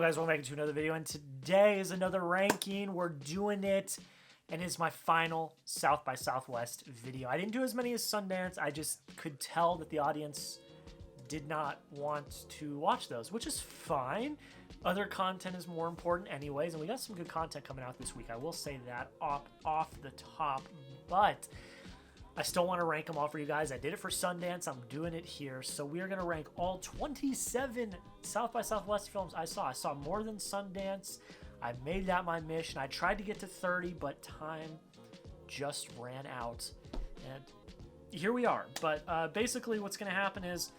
guys, welcome back to another video, and today is another ranking. We're doing it, and it's my final South by Southwest video. I didn't do as many as Sundance. I just could tell that the audience did not want to watch those, which is fine. Other content is more important anyways, and we got some good content coming out this week. I will say that off the top, but I still want to rank them all for you guys. I did it for Sundance. I'm doing it here. So we are going to rank all 27 South by Southwest films I saw. I saw more than Sundance. I made that my mission. I tried to get to 30, but time just ran out. And here we are. But basically what's going to happen is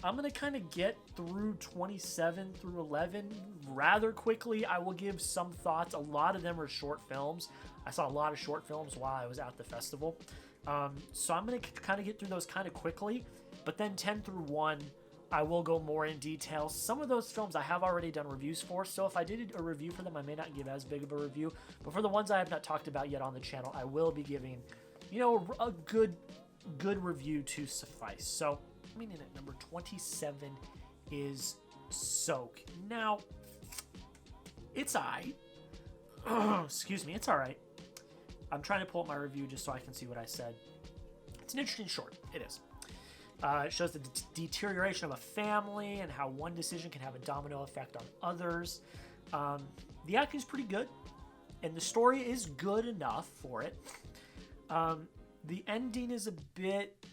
I'm going to kind of get through 27 through 11 rather quickly. I will give some thoughts. A lot of them are short films. I saw a lot of short films while I was at the festival. So I'm going to kind of get through those kind of quickly, but then 10 through 1, I will go more in detail. Some of those films I have already done reviews for, so if I did a review for them, I may not give as big of a review, but for the ones I have not talked about yet on the channel, I will be giving, you know, a good review to suffice. So, I mean, at number 27 is Soak. Now, it's alright. Excuse me, it's alright. I'm trying to pull up my review just so I can see what I said. It's an interesting short. It is. It shows the deterioration of a family and how one decision can have a domino effect on others. The acting is pretty good, and the story is good enough for it. The ending is a bit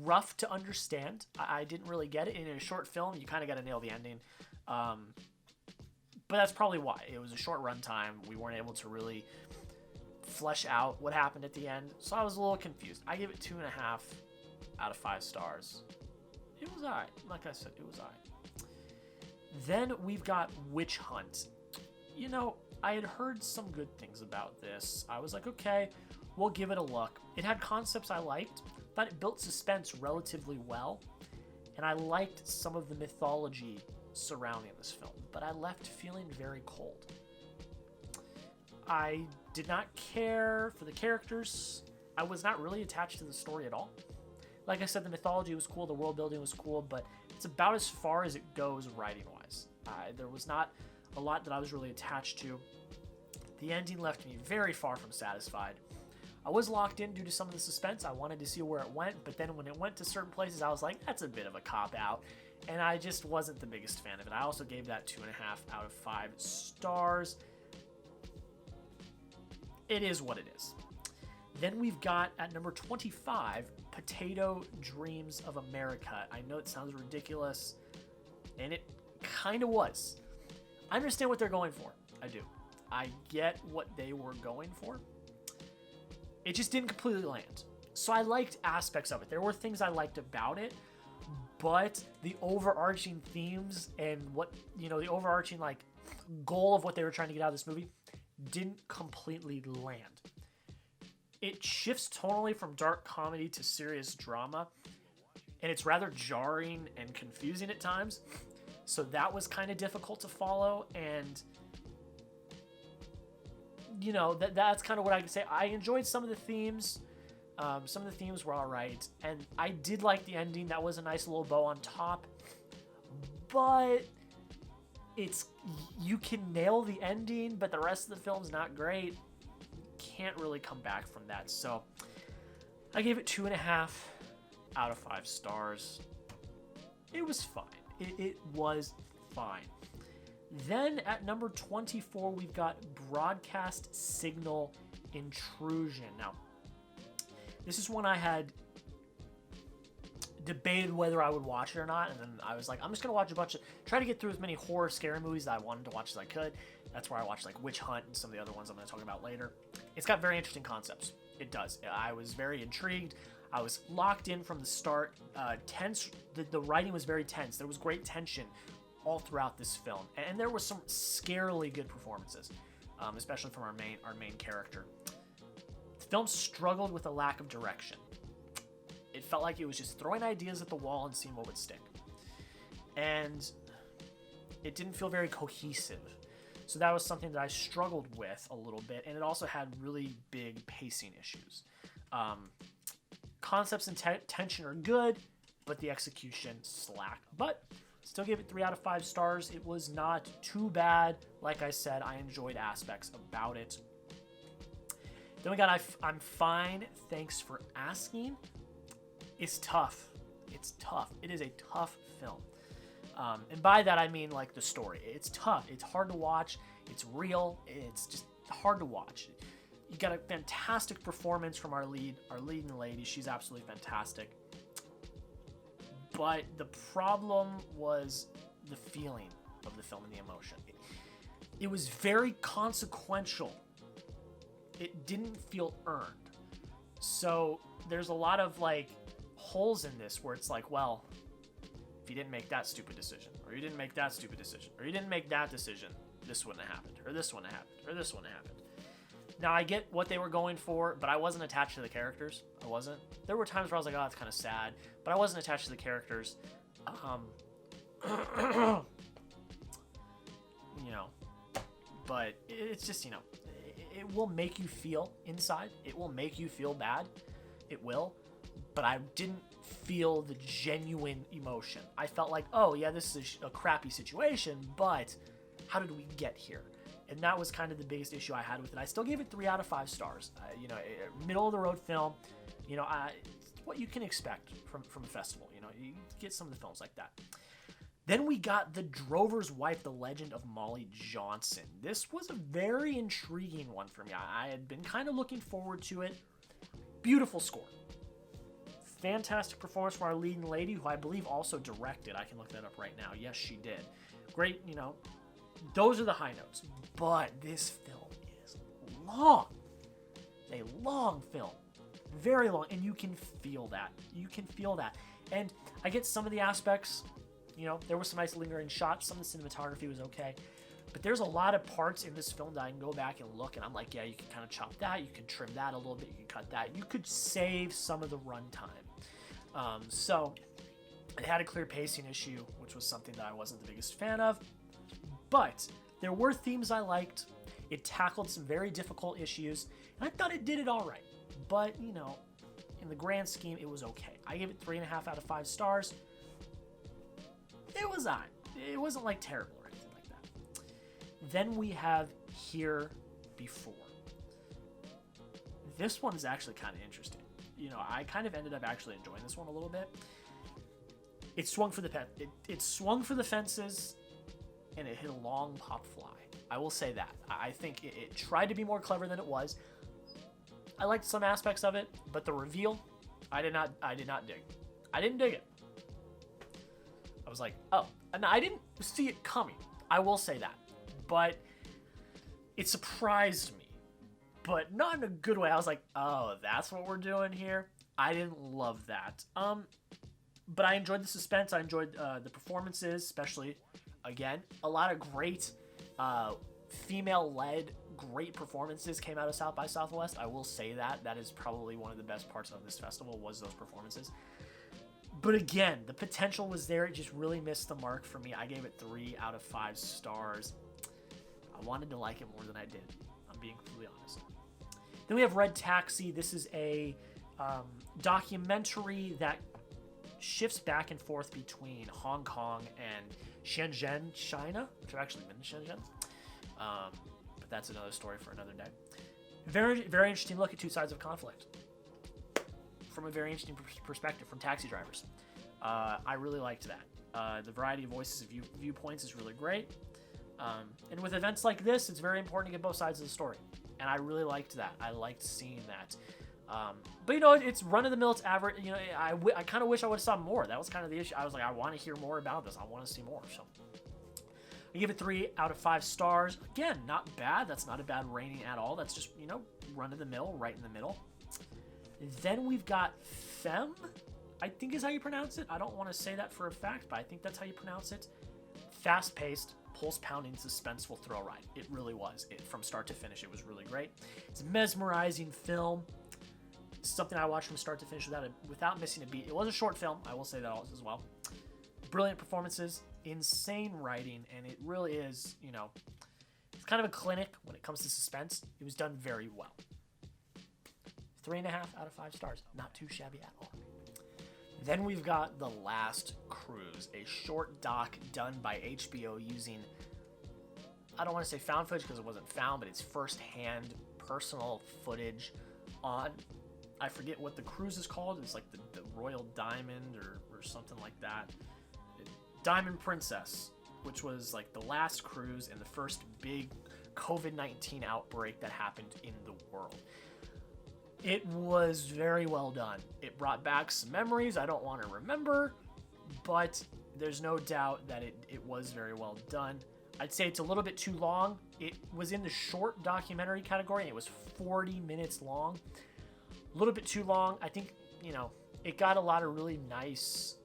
rough to understand. I didn't really get it. In a short film, you kind of got to nail the ending. But that's probably why. It was a short runtime. We weren't able to really flesh out what happened at the end, so I was a little confused. I give it 2.5 out of 5 stars. It was alright. Like I said, it was alright. Then we've got Witch Hunt. You know, I had heard some good things about this. I was like, okay, we'll give it a look. It had concepts I liked, thought it built suspense relatively well, and I liked some of the mythology surrounding this film, but I left feeling very cold. I did not care for the characters. I was not really attached to the story at all. Like I said, the mythology was cool, the world building was cool, but it's about as far as it goes writing-wise. There was not a lot that I was really attached to. The ending left me very far from satisfied. I was locked in due to some of the suspense. I wanted to see where it went, but then when it went to certain places, I was like, that's a bit of a cop-out, and I just wasn't the biggest fan of it. I also gave that 2.5 out of 5 stars. It is what it is. Then we've got, at number 25, Potato Dreams of America. I know it sounds ridiculous, and it kind of was. I understand what they're going for. I do. I get what they were going for. It just didn't completely land. So I liked aspects of it. There were things I liked about it, but the overarching themes and what, you know, the overarching, like, goal of what they were trying to get out of this movie didn't completely land. It shifts tonally from dark comedy to serious drama, and it's rather jarring and confusing at times, so that was kind of difficult to follow. And you know, that's kind of what I can say. I enjoyed some of the themes. Some of the themes were all right, and I did like the ending. That was a nice little bow on top, but you can nail the ending, but the rest of the film's not great. Can't really come back from that. So I gave it 2.5 out of 5 stars. It was fine. It was fine. Then at number 24, we've got Broadcast Signal Intrusion. Now, this is one I had debated whether I would watch it or not, and then I was like, I'm just gonna watch try to get through as many horror scary movies that I wanted to watch as I could. That's where I watched like Witch Hunt and some of the other ones I'm gonna talk about later. It's got very interesting concepts. It does. I was very intrigued. I was locked in from the start. Tense. The writing was very tense. There was great tension all throughout this film, and there was some scarily good performances, especially from our main character. The film struggled with a lack of direction. It felt like it was just throwing ideas at the wall and seeing what would stick. And it didn't feel very cohesive. So that was something that I struggled with a little bit. And it also had really big pacing issues. Concepts and tension are good, but the execution slacked. But Still gave it 3 out of 5 stars. It was not too bad. Like I said, I enjoyed aspects about it. Then we got I'm Fine, Thanks for Asking. It's tough. It's tough. It is a tough film. And by that, I mean like the story. It's tough. It's hard to watch. It's real. It's just hard to watch. You got a fantastic performance from our leading lady. She's absolutely fantastic. But the problem was the feeling of the film and the emotion. It was very consequential. It didn't feel earned. So there's a lot of like holes in this where it's like, well, if you didn't make that stupid decision, or you didn't make that stupid decision, or you didn't make that decision, this wouldn't have happened, or this wouldn't have happened, or this wouldn't have happened. Now, I get what they were going for, but I wasn't attached to the characters. I wasn't. There were times where I was like, oh, that's kind of sad, but I wasn't attached to the characters. You know, but it's just, you know, it will make you feel inside. It will make you feel bad. It will. But I didn't feel the genuine emotion. I felt like, oh, yeah, this is a crappy situation, but how did we get here? And that was kind of the biggest issue I had with it. I still gave it 3 out of 5 stars. You know, middle of the road film. You know, what you can expect from a festival. You know, you get some of the films like that. Then we got The Drover's Wife, The Legend of Molly Johnson. This was a very intriguing one for me. I had been kind of looking forward to it. Beautiful score. Fantastic performance from our leading lady, who I believe also directed. I can look that up right now. Yes, she did. Great, you know. Those are the high notes. But this film is long. A long film. Very long. And you can feel that. You can feel that. And I get some of the aspects. You know, there were some nice lingering shots. Some of the cinematography was okay. But there's a lot of parts in this film that I can go back and look, and I'm like, yeah, you can kind of chop that. You can trim that a little bit. You can cut that. You could save some of the runtime. So it had a clear pacing issue, which was something that I wasn't the biggest fan of. But there were themes I liked. It tackled some very difficult issues, and I thought it did it all right. But, you know, in the grand scheme, it was okay. I gave it 3.5 out of 5 stars. It was on. It wasn't like terrible or anything like that. Then we have Here Before. This one is actually kind of interesting. You know, I kind of ended up actually enjoying this one a little bit. It swung for the it swung for the fences, and it hit a long pop fly. I will say that. I think it tried to be more clever than it was. I liked some aspects of it, but the reveal, I did not dig. I didn't dig it. I was like, oh, and I didn't see it coming. I will say that. But it surprised me. But not in a good way. I was like, oh, that's what we're doing here? I didn't love that. But I enjoyed the suspense. I enjoyed the performances, especially, again, a lot of great female-led great performances came out of South by Southwest. I will say that. That is probably one of the best parts of this festival was those performances. But again, the potential was there. It just really missed the mark for me. I gave it 3 out of 5 stars. I wanted to like it more than I did. I'm being completely honest. Then we have Red Taxi. This is a documentary that shifts back and forth between Hong Kong and Shenzhen, China, which I've actually been to Shenzhen. But that's another story for another day. Very, very interesting look at two sides of conflict from a very interesting perspective from taxi drivers. I really liked that. The variety of voices and viewpoints is really great. And with events like this, it's very important to get both sides of the story. And I really liked that. I liked seeing that. But, you know, it's run-of-the-mill, it's average. You know, I kind of wish I would have saw more. That was kind of the issue. I was like, I want to hear more about this. I want to see more. So I give it 3 out of 5 stars. Again, not bad. That's not a bad rating at all. That's just, you know, run-of-the-mill, right in the middle. Then we've got Femme, I think is how you pronounce it. I don't want to say that for a fact, but I think that's how you pronounce it. Fast-paced, pulse-pounding, suspenseful thrill ride. It really was. From start to finish, it was really great. It's a mesmerizing film. It's something I watched from start to finish without missing a beat. It was a short film. I will say that as well. Brilliant performances, insane writing, and it really is, you know, it's kind of a clinic when it comes to suspense. It was done very well. 3.5 out of 5 stars. Not too shabby at all. Then we've got The Last Cruise, a short doc done by HBO using, I don't want to say found footage because it wasn't found, but it's first-hand personal footage on, I forget what the cruise is called. It's like the Royal Diamond or something like that. Diamond Princess, which was like the last cruise and the first big COVID-19 outbreak that happened in the world. It was very well done. It brought back some memories I don't want to remember, but there's no doubt that it was very well done. I'd say it's a little bit too long. It was in the short documentary category, and it was 40 minutes long. A little bit too long. I think, it got a lot of really nice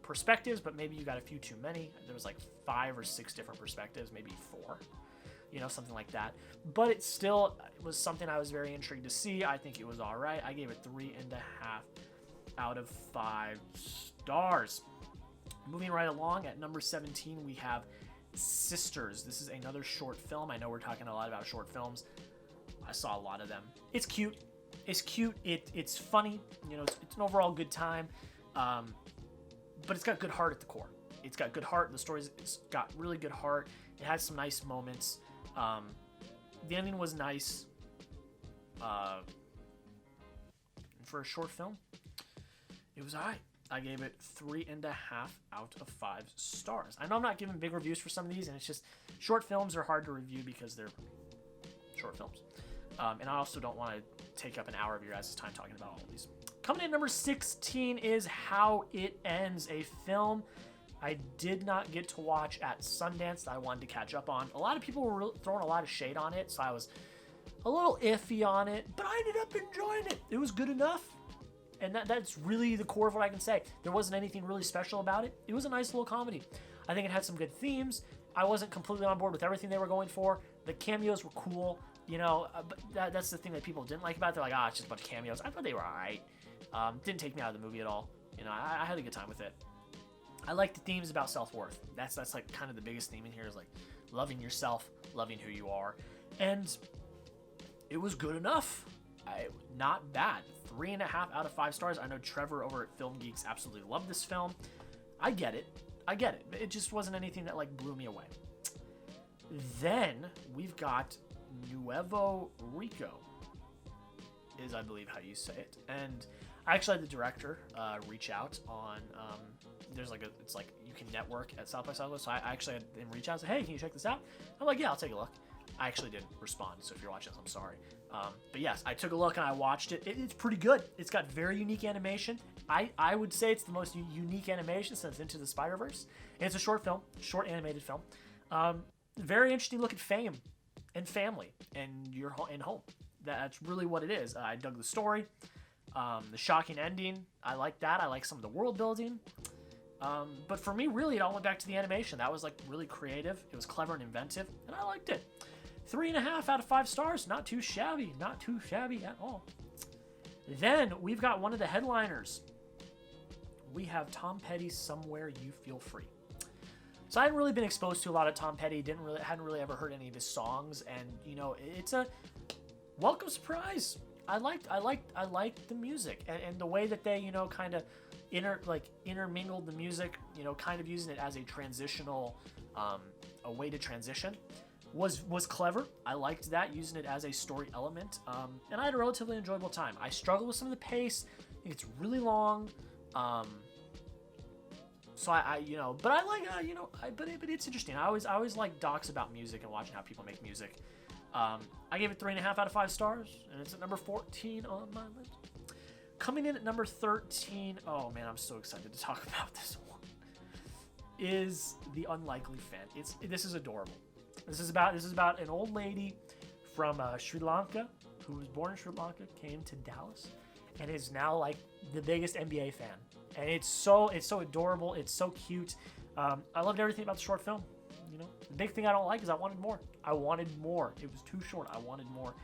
perspectives, but maybe you got a few too many. There was like 5 or 6 different perspectives, maybe 4. Something like that. But it was something I was very intrigued to see. I think it was all right. I gave it 3.5 out of 5 stars. Moving right along, at number 17, we have Sisters. This is another short film. I know we're talking a lot about short films. I saw a lot of them. It's cute. It's funny. It's an overall good time. But it's got good heart at the core. It's got good heart. It's got really good heart. It has some nice moments. The ending was nice. For a short film, it was alright. I gave it 3.5 out of 5 stars. I know I'm not giving big reviews for some of these, and it's just short films are hard to review because they're short films. And I also don't want to take up an hour of your guys' time talking about all of these. Coming in at number 16 is How It Ends, a film I did not get to watch at Sundance that I wanted to catch up on. A lot of people were throwing a lot of shade on it, so I was a little iffy on it, but I ended up enjoying it. It was good enough, and that's really the core of what I can say. There wasn't anything really special about it. It was a nice little comedy. I think it had some good themes. I wasn't completely on board with everything they were going for. The cameos were cool, but that's the thing that people didn't like about it. They're like, it's just a bunch of cameos. I thought they were all right. Didn't take me out of the movie at all. I had a good time with it. I like the themes about self-worth. That's like kind of the biggest theme in here is like loving yourself, loving who you are. And it was good enough. Not bad. 3.5 out of 5 stars. I know Trevor over at Film Geeks absolutely loved this film. I get it. It just wasn't anything that like blew me away. Then we've got Nuevo Rico, is I believe how you say it. And I actually had the director reach out on it's like you can network at South by Southwest. So I actually had him reach out and say, hey, can you check this out? I'm like, yeah, I'll take a look. I actually didn't respond, so if you're watching this, I'm sorry. But yes, I took a look and I watched it. It's pretty good. It's got very unique animation. I would say it's the most unique animation since Into the Spider-Verse. And it's a short animated film. Very interesting look at fame and family and home. That's really what it is. I dug the story. The shocking ending, I like that. I like some of the world building. But for me, really, it all went back to the animation. That was like really creative. It was clever and inventive, and I liked it. 3.5 out of 5 stars. Not too shabby. Not too shabby at all. Then we've got one of the headliners. We have Tom Petty's Somewhere You Feel Free. So I hadn't really been exposed to a lot of Tom Petty. Hadn't really ever heard any of his songs, and it's a welcome surprise. I liked the music and the way that they kind of intermingled the music, kind of using it as a transitional, a way to transition, was clever. I liked that, using it as a story element, and I had a relatively enjoyable time. I struggled with some of the pace. I think it's really long, so but I like, but it's interesting. I always like docs about music and watching how people make music. I gave it 3.5 out of 5 stars, and it's at number 14 on my list. Coming in at number 13, oh man, I'm so excited to talk about this one, is The Unlikely Fan. This is adorable. This is about an old lady from Sri Lanka who was born in Sri Lanka, came to Dallas, and is now like the biggest NBA fan. And it's so adorable. It's so cute. I loved everything about the short film. The big thing I don't like is I wanted more. It was too short. I wanted more.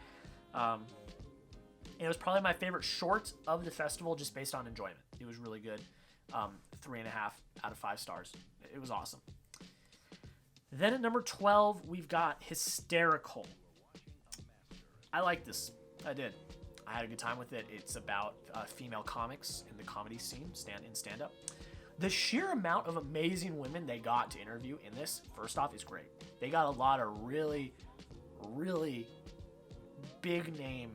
It was probably my favorite short of the festival just based on enjoyment. It was really good. 3.5 out of 5 stars. It was awesome. Then at number 12, we've got Hysterical. I like this. I did. I had a good time with it. It's about female comics in the comedy scene, stand-up. The sheer amount of amazing women they got to interview in this, first off, is great. They got a lot of really, really big name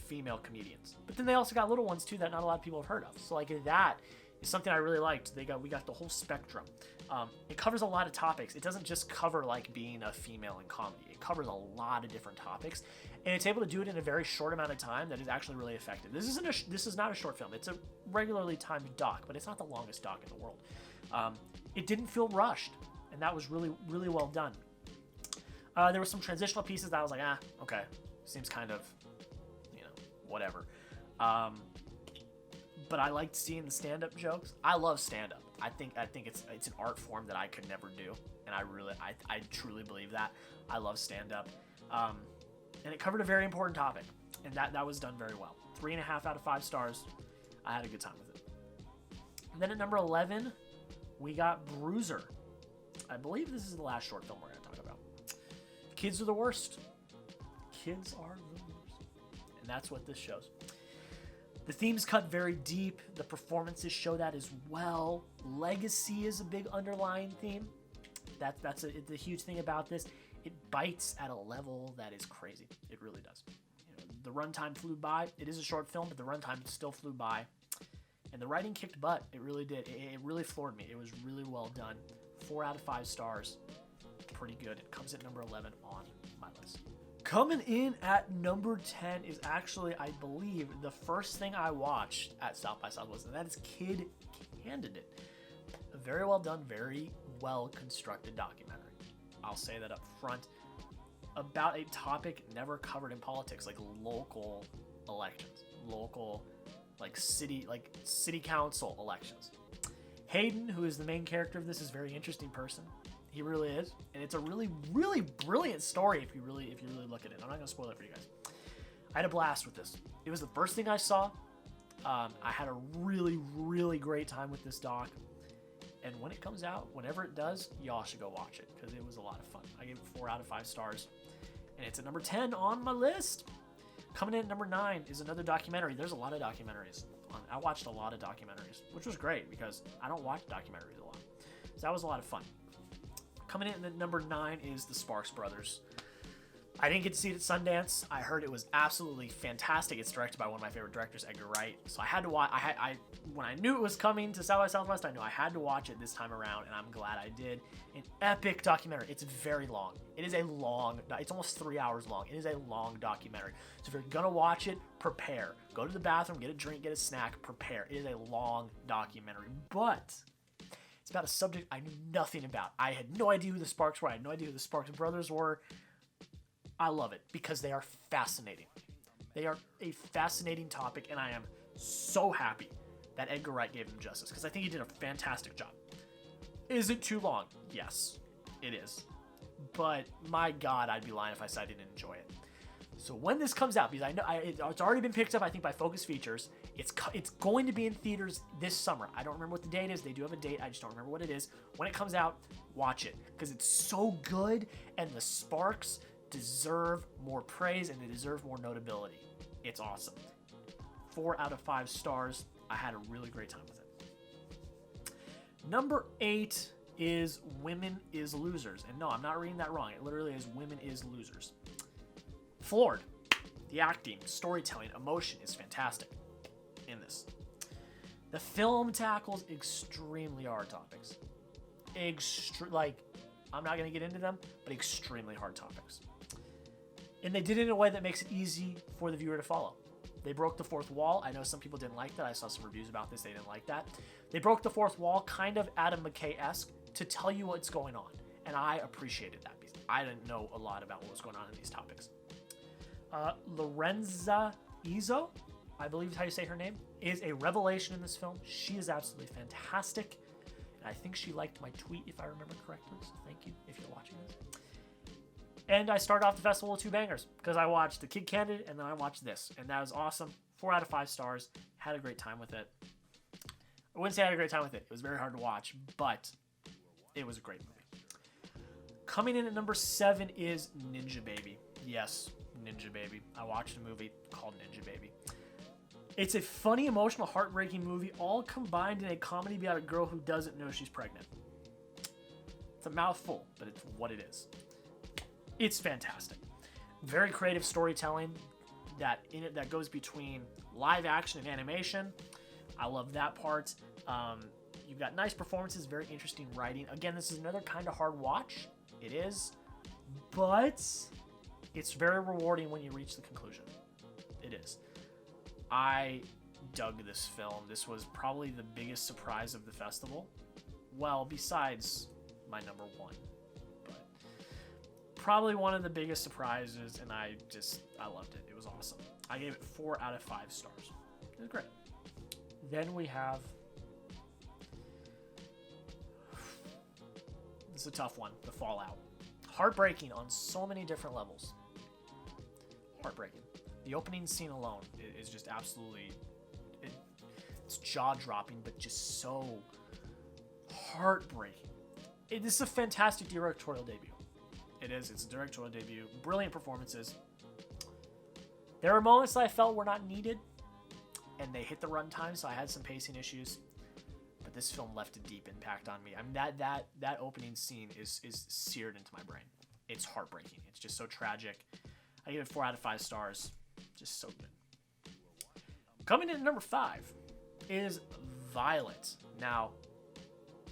female comedians. But then they also got little ones too that not a lot of people have heard of. So like that is something I really liked. We got the whole spectrum. It covers a lot of topics. It doesn't just cover like being a female in comedy. It covers a lot of different topics, and it's able to do it in a very short amount of time that is actually really effective. This is not a short film. It's a regularly timed doc, but it's not the longest doc in the world. It didn't feel rushed, and that was really, really well done. There were some transitional pieces that I was like, okay, seems kind of, whatever. But I liked seeing the stand-up jokes. I love stand-up. I think it's an art form that I could never do, and I truly believe that. I love stand-up, and it covered a very important topic, and that was done very well. 3.5 out of 5 stars. I had a good time with it. And then at number 11, we got Bruiser. I believe this is the last short film we're going to talk about. Kids are the worst. Kids are the worst, and that's what this shows. The themes cut very deep. The performances show that as well. Legacy is a big underlying theme. That's the huge thing about this. It bites at a level that is crazy. It really does. The runtime flew by. It is a short film, but the runtime still flew by. And the writing kicked butt. It really did. It really floored me. It was really well done. 4 out of 5 stars. Pretty good. It comes at number 11 on my list. Coming in at number 10 is actually, I believe, the first thing I watched at South by Southwest, and that is Kid Candidate. A very well done, very well constructed documentary. I'll say that up front. About a topic never covered in politics, like local elections, local city council elections. Hayden, who is the main character of this, is a very interesting person. He really is, and it's a really, really brilliant story if you really look at it. I'm not gonna spoil it for you guys. I had a blast with this. It was the first thing I saw. I had a really, really great time with this doc, and when it comes out, whenever it does, y'all should go watch it because it was a lot of fun. I gave it 4 out of 5 stars, and it's at number 10 on my list. Coming in at number 9 is another documentary. There's a lot of documentaries. I watched a lot of documentaries, which was great because I don't watch documentaries a lot, so that was a lot of fun. Coming in at number 9 is the Sparks Brothers. I didn't get to see it at Sundance. I heard it was absolutely fantastic. It's directed by one of my favorite directors, Edgar Wright. So I had to watch. When I knew it was coming to South by Southwest, I knew I had to watch it this time around, and I'm glad I did. An epic documentary. It's very long. It is a long. It's almost 3 hours long. It is a long documentary. So if you're gonna watch it, prepare. Go to the bathroom, get a drink, get a snack, prepare. It is a long documentary, but it's about a subject I knew nothing about. I had no idea who the Sparks were. I had no idea who the Sparks Brothers were. I love it because they are fascinating. They are a fascinating topic, and I am so happy that Edgar Wright gave them justice because I think he did a fantastic job. Is it too long? Yes, it is. But my God, I'd be lying if I said I didn't enjoy it. So when this comes out, because I know it's already been picked up, I think, by Focus Features. It's going to be in theaters this summer. I don't remember what the date is. They do have a date. I just don't remember what it is. When it comes out, watch it because it's so good, and the Sparks deserve more praise and they deserve more notability. It's awesome. 4 out of 5 stars. I had a really great time with it. Number 8 is Women is Losers. And no, I'm not reading that wrong. It literally is Women is Losers. Floored. The acting, storytelling, emotion is fantastic in this. The film tackles extremely hard topics. I'm not going to get into them, but extremely hard topics. And they did it in a way that makes it easy for the viewer to follow. They broke the fourth wall. I know some people didn't like that. I saw some reviews about this. They didn't like that. They broke the fourth wall, kind of Adam McKay-esque, to tell you what's going on. And I appreciated that because I didn't know a lot about what was going on in these topics. Lorenza Izzo, I believe is how you say her name, is a revelation in this film. She is absolutely fantastic. And I think she liked my tweet, if I remember correctly. So thank you if you're watching this. And I started off the festival with 2 bangers because I watched The Kid Candid and then I watched this. And that was awesome. 4 out of 5 stars. Had a great time with it. I wouldn't say I had a great time with it. It was very hard to watch, but it was a great movie. Coming in at number 7 is Ninja Baby. Yes, Ninja Baby. I watched a movie called Ninja Baby. It's a funny, emotional, heartbreaking movie, all combined in a comedy about a girl who doesn't know she's pregnant. It's a mouthful, but it's what it is. It's fantastic. Very creative storytelling that goes between live action and animation. I love that part. You've got nice performances, very interesting writing. Again, this is another kind of hard watch. It is, but it's very rewarding when you reach the conclusion. It is. I dug this film. This was probably the biggest surprise of the festival. Well, besides my number one, but probably one of the biggest surprises, and I loved it. It was awesome. I gave it 4 out of 5 stars. It was great. Then we have, this is a tough one, The Fallout. Heartbreaking on so many different levels. Heartbreaking. The opening scene alone is just absolutely, it's jaw-dropping, but just so heartbreaking. This is a fantastic directorial debut. It is. It's a directorial debut. Brilliant performances. There are moments that I felt were not needed, and they hit the runtime, so I had some pacing issues. But this film left a deep impact on me. I mean, that opening scene is seared into my brain. It's heartbreaking. It's just so tragic. I give it 4 out of 5 stars. Just so good. Coming in at number 5 is Violet. Now,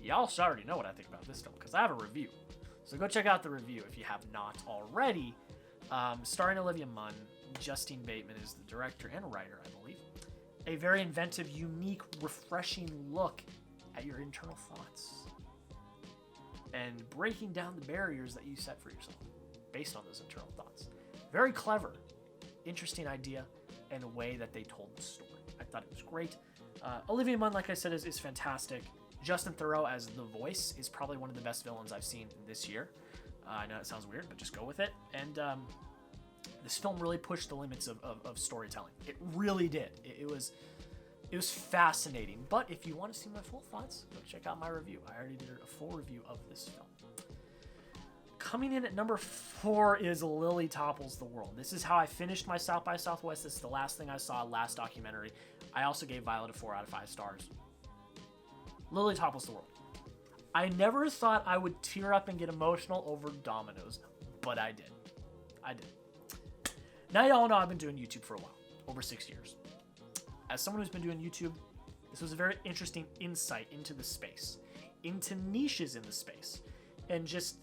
y'all already know what I think about this film because I have a review. So go check out the review if you have not already. Starring Olivia Munn, Justine Bateman is the director and writer, I believe. A very inventive, unique, refreshing look at your internal thoughts and breaking down the barriers that you set for yourself based on those internal thoughts. Very clever, interesting idea, and a way that they told the story. I thought it was great. Olivia Munn, like I said, is fantastic. Justin Theroux as the voice is probably one of the best villains I've seen this year. I know it sounds weird, but just go with it. And this film really pushed the limits of storytelling. It really did. It was fascinating. But if you want to see my full thoughts, go check out my review. I already did a full review of this film. Coming in at number 4 is Lily Topples the World. This is how I finished my South by Southwest. This is the last thing I saw, last documentary. I also gave Violet a 4 out of 5 stars. Lily Topples the World. I never thought I would tear up and get emotional over Dominoes, but I did. I did. Now y'all know I've been doing YouTube for a while, over 6 years. As someone who's been doing YouTube, this was a very interesting insight into the space, into niches in the space, and just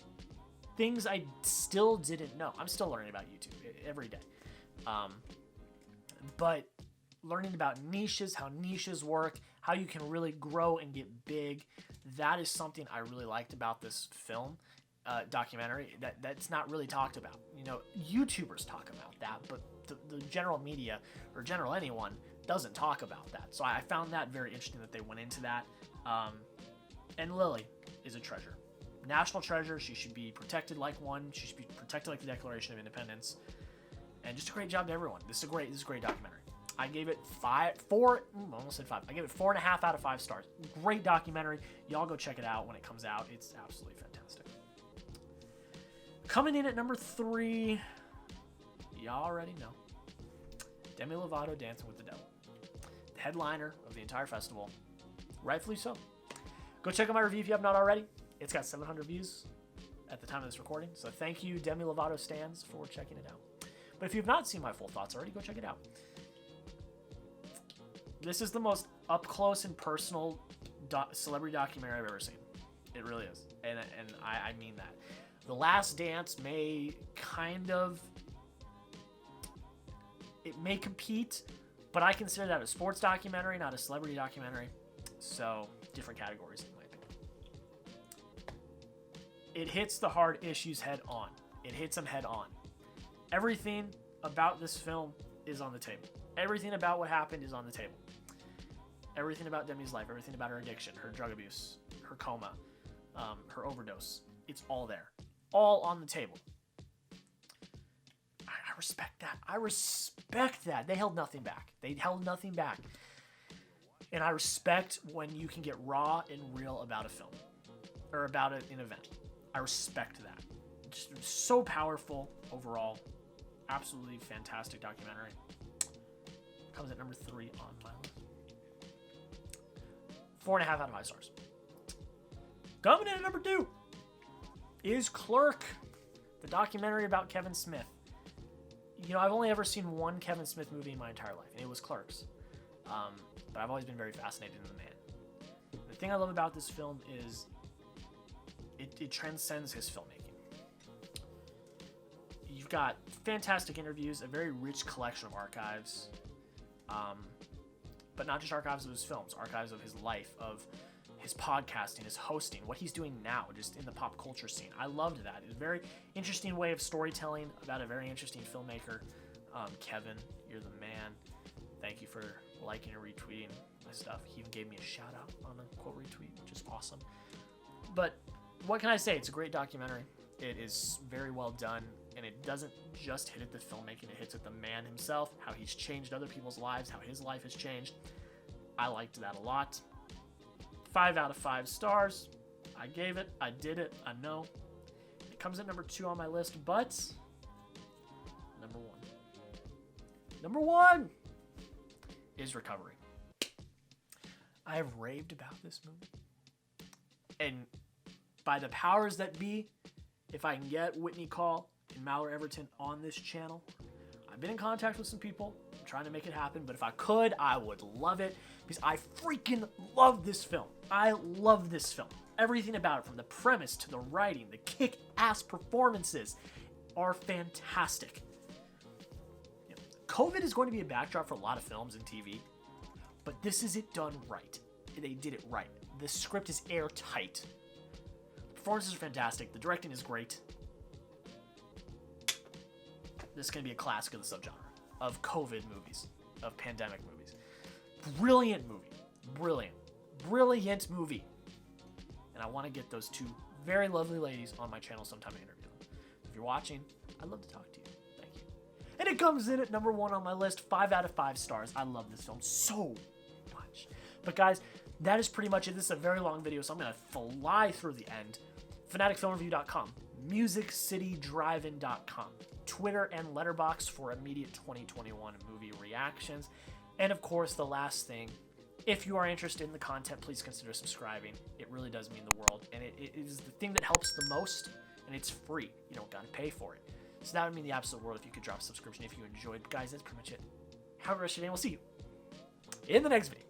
things I still didn't know. I'm still learning about YouTube every day. But learning about niches, how niches work, how you can really grow and get big, that is something I really liked about this film, documentary, that's not really talked about. You know, YouTubers talk about that, but the general media, or general anyone, doesn't talk about that. So I found that very interesting that they went into that. And Lily is a treasure. National treasure. She should be protected like one. She should be protected like the Declaration of Independence. And just a great job to everyone. This is a great documentary. I gave it 4. I almost said 5. I gave it 4.5 out of 5 stars. Great documentary. Y'all go check it out when it comes out. It's absolutely fantastic. Coming in at number 3, y'all already know. Demi Lovato, Dancing with the Devil. The headliner of the entire festival. Rightfully so. Go check out my review if you have not already. It's got 700 views at the time of this recording. So thank you, Demi Lovato stans, for checking it out. But if you've not seen my full thoughts already, go check it out. This is the most up-close and personal celebrity documentary I've ever seen. It really is. And I mean that. The Last Dance may it may compete, but I consider that a sports documentary, not a celebrity documentary. So, different categories in my opinion. It hits the hard issues head on. It hits them head on. Everything about this film is on the table. Everything about what happened is on the table. Everything about Demi's life, everything about her addiction, her drug abuse, her coma, her overdose. It's all there. All on the table. I respect that. I respect that. They held nothing back. And I respect when you can get raw and real about a film. Or about an event. I respect that. Just so powerful overall. Absolutely fantastic documentary. Comes at number 3 on my list. 4.5 out of 5 stars. Coming in at number 2 is Clerk, the documentary about Kevin Smith. You know, I've only ever seen one Kevin Smith movie in my entire life, and it was Clerks. But I've always been very fascinated in the man. The thing I love about this film is it transcends his filmmaking. You've got fantastic interviews, a very rich collection of archives, but not just archives of his films, archives of his life, of his podcasting, his hosting, what he's doing now, just in the pop culture scene. I loved that. It's a very interesting way of storytelling about a very interesting filmmaker. Kevin, you're the man. Thank you for liking and retweeting my stuff. He even gave me a shout out on a quote retweet, which is awesome. But what can I say? It's a great documentary. It is very well done, and it doesn't just hit at the filmmaking, it hits at the man himself, how he's changed other people's lives, how his life has changed. I liked that a lot. 5 out of 5 stars. I gave it. I did it. I know. It comes at number 2 on my list, but number 1. Number 1 is Recovery. I have raved about this movie. And by the powers that be, if I can get Whitney Call and Mallory Everton on this channel, I've been in contact with some people. I'm trying to make it happen, but if I could, I would love it because I freaking love this film. I love this film. Everything about it, from the premise to the writing, the kick-ass performances are fantastic. You know, COVID is going to be a backdrop for a lot of films and TV, but this is it done right. They did it right. The script is airtight. The performances are fantastic. The directing is great. This is going to be a classic of the subgenre of COVID movies, of pandemic movies. Brilliant movie. Brilliant movie. And I want to get those 2 very lovely ladies on my channel sometime to interview them. If you're watching, I'd love to talk to you. Thank you. And it comes in at number 1 on my list, 5 out of 5 stars. I love this film so much. But guys, that is pretty much it. This is a very long video, so I'm going to fly through the end. FinaticFilmReview.com, MusicCityDrivein.com, Twitter and Letterboxd for immediate 2021 movie reactions. And of course, the last thing, if you are interested in the content, please consider subscribing. It really does mean the world, and it is the thing that helps the most, and it's free. You don't gotta pay for it. So that would mean the absolute world if you could drop a subscription if you enjoyed. But guys, that's pretty much it. Have a rest of your day, and we'll see you in the next video.